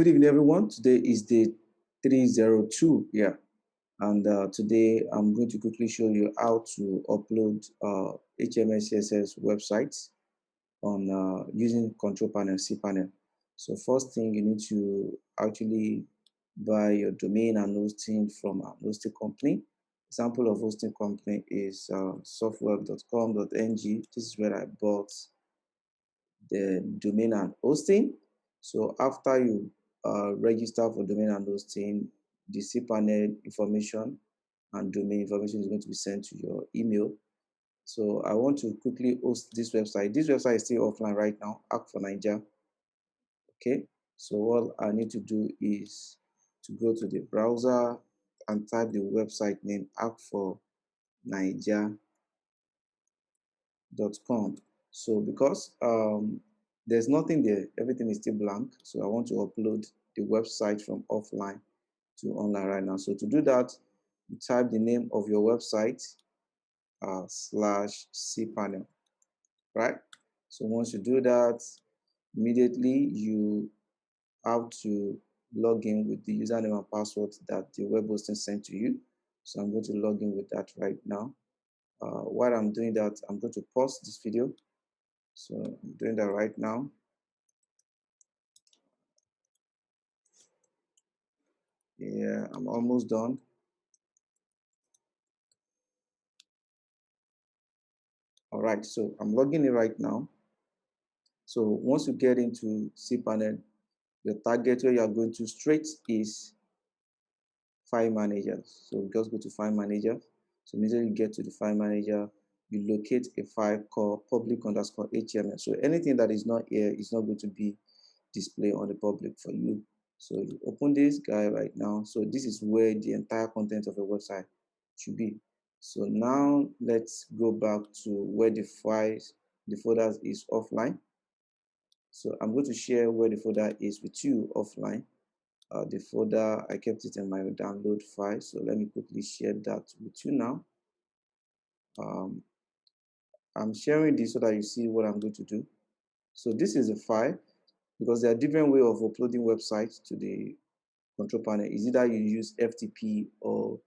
Good evening, everyone. Today is day 302. Yeah, and today I'm going to quickly show you how to upload HTML CSS websites on using control panel, cpanel. So first thing, you need to actually buy your domain and hosting from a hosting company. Example of hosting company is software.com.ng. This is where I bought the domain and hosting. So after you register for domain and hosting, the cpanel information and domain information is going to be sent to your email. So I want to quickly host this website. This website is still offline right now, Act for Niger. Okay, so what I need to do is to go to the browser and type the website name actforniger.com. So because there's nothing there, everything is still blank, so I want to upload the website from offline to online right now. So to do that, you type the name of your website slash cpanel, right? So once you do that, immediately you have to log in with the username and password that the web hosting sent to you. So I'm going to log in with that right now. While I'm doing that, I'm going to pause this video. So I'm doing that right now. Yeah, I'm almost done. All right, so I'm logging in right now. So once you get into cpanel, the target where you are going to straight is file manager. So just go to file manager. So immediately you get to the file manager, you locate a file called public_html. So anything that is not here is not going to be displayed on the public for you. So you open this guy right now. So this is where the entire content of a website should be. So now let's go back to where the files, the folders is offline. So I'm going to share where the folder is with you offline. The folder, I kept it in my download file. So let me quickly share that with you now. I'm sharing this so that you see what I'm going to do. So this is a file, because there are different ways of uploading websites to the control panel. Is either you use FTP or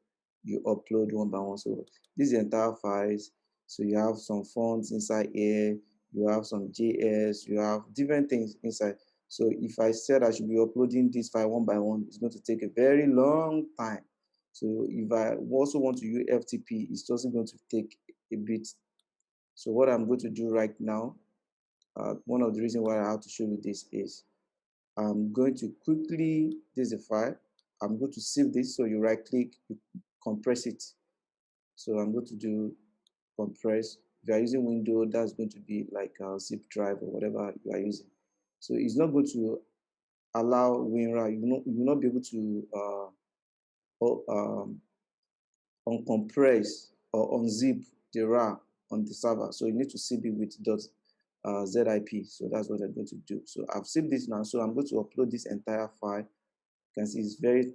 you upload one by one. So this is the entire files. So you have some fonts inside here, you have some JS, you have different things inside. So if I said I should be uploading this file one by one, it's going to take a very long time. So if I also want to use FTP, it's also going to take a bit. So what I'm going to do right now, one of the reasons why I have to show you this is I'm going to quickly, this is a file, I'm going to save this. So you right click, you compress it. So I'm going to do compress. If you are using Windows, that's going to be like a zip drive or whatever you are using. So it's not going to allow WinRAR. You will not be able to uncompress or unzip the RAR on the server. So you need to zip it with .zip. So that's what I'm going to do. So I've saved this now. So I'm going to upload this entire file. You can see it's very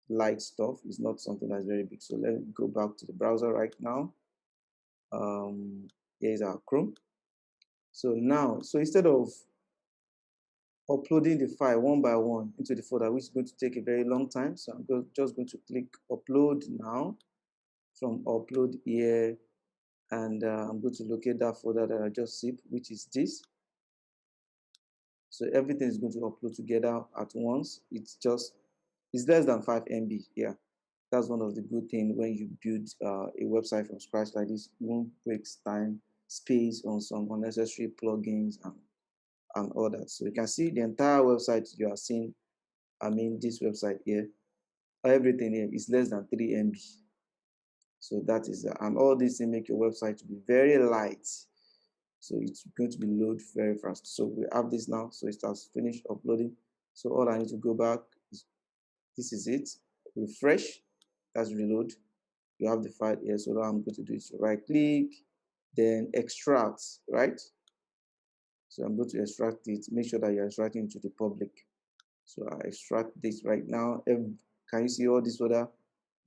light stuff. It's not something that's very big. So let me go back to the browser right now. Here's our Chrome. So now, so instead of uploading the file one by one into the folder, which is going to take a very long time, so I'm just going to click upload now. From upload here, and I'm going to locate that folder that I just zipped, which is this. So everything is going to upload together at once. It's less than 5 MB. Yeah, that's one of the good things when you build a website from scratch like this. It won't waste time, space on some unnecessary plugins and all that. So you can see the entire website you are seeing. I mean, this website here, everything here is less than 3 MB. So that is, and all these things make your website to be very light. So it's going to be load very fast. So we have this now. So it starts finished uploading. So all I need to go back is, this is it. Refresh, that's reload. You have the file here. So now I'm going to do is right click, then extract, right? So I'm going to extract it. Make sure that you're extracting to the public. So I extract this right now. Can you see all this order?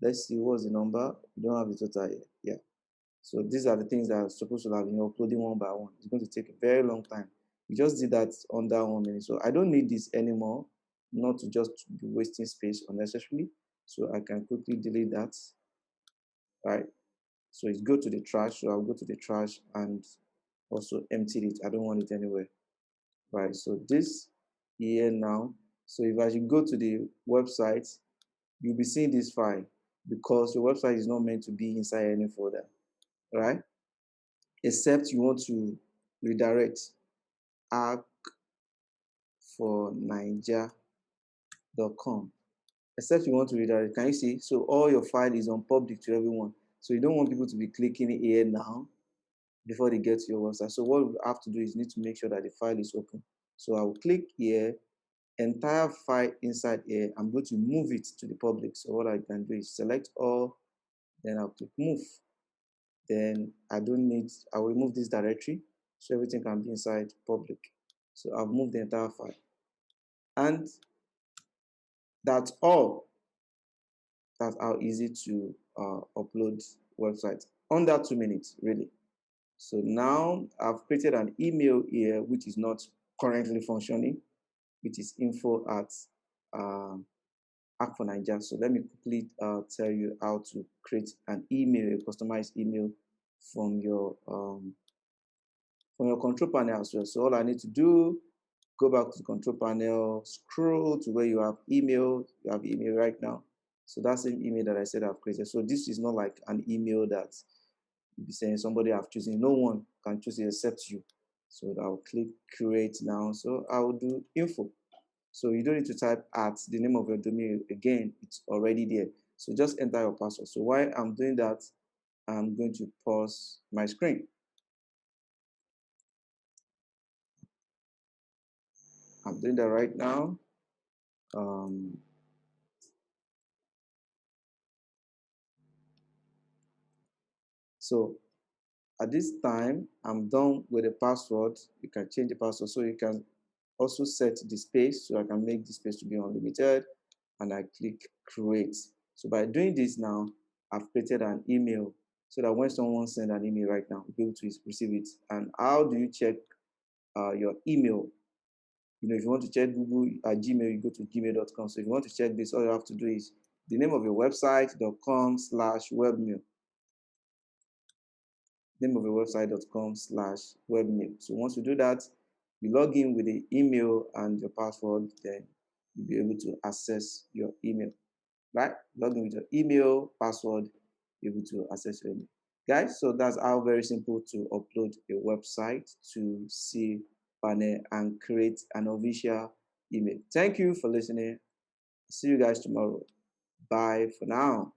Let's see what's the number. We don't have the total here. Yeah. So these are the things that are supposed to have been uploading one by one. It's going to take a very long time. We just did that under 1 minute. So I don't need this anymore. not to just be wasting space unnecessarily. So I can quickly delete that, right? So it's go to the trash. So I'll go to the trash and also empty it. I don't want it anywhere, right? So this here now. So if I should go to the website, you'll be seeing this file because your website is not meant to be inside any folder, right? Except you want to redirect arc for Niger.com. Except you want to redirect. Can you see? So all your file is on public to everyone. So you don't want people to be clicking here now before they get to your website. So what we have to do is need to make sure that the file is open. So I will click here, entire file inside here. I'm going to move it to the public. So what I can do is select all, then I'll click move. Then I will remove this directory so everything can be inside public. So I've moved the entire file. And that's all. That's how easy to upload websites. Under 2 minutes, really. So now I've created an email here which is not currently functioning, which is info at Act for Niger. So let me quickly tell you how to create an email, a customized email from your control panel as well. So all I need to do, go back to the control panel, scroll to where you have email. You have email right now. So that's the email that I said I've created. So this is not like an email that you'll be saying somebody I've chosen. No one can choose it except you. So I'll click create now. So I'll do info. So you don't need to type at the name of your domain again. It's already there. So just enter your password. So while I'm doing that, I'm going to pause my screen. I'm doing that right now. So at this time, I'm done with the password. You can change the password. So you can also set the space. So I can make the space to be unlimited. And I click create. So by doing this now, I've created an email so that when someone sends an email right now, you'll be able to receive it. And how do you check your email? You know, if you want to check Google Gmail, you go to gmail.com. So if you want to check this, all you have to do is the name of your website.com/webmail. Name of your website.com/webmail. So once you do that, you log in with the email and your password, then you'll be able to access your email. Right? Log in with your email, password, be able to access your email. Guys, so that's how very simple to upload a website to cpanel and create an official email. Thank you for listening. See you guys tomorrow. Bye for now.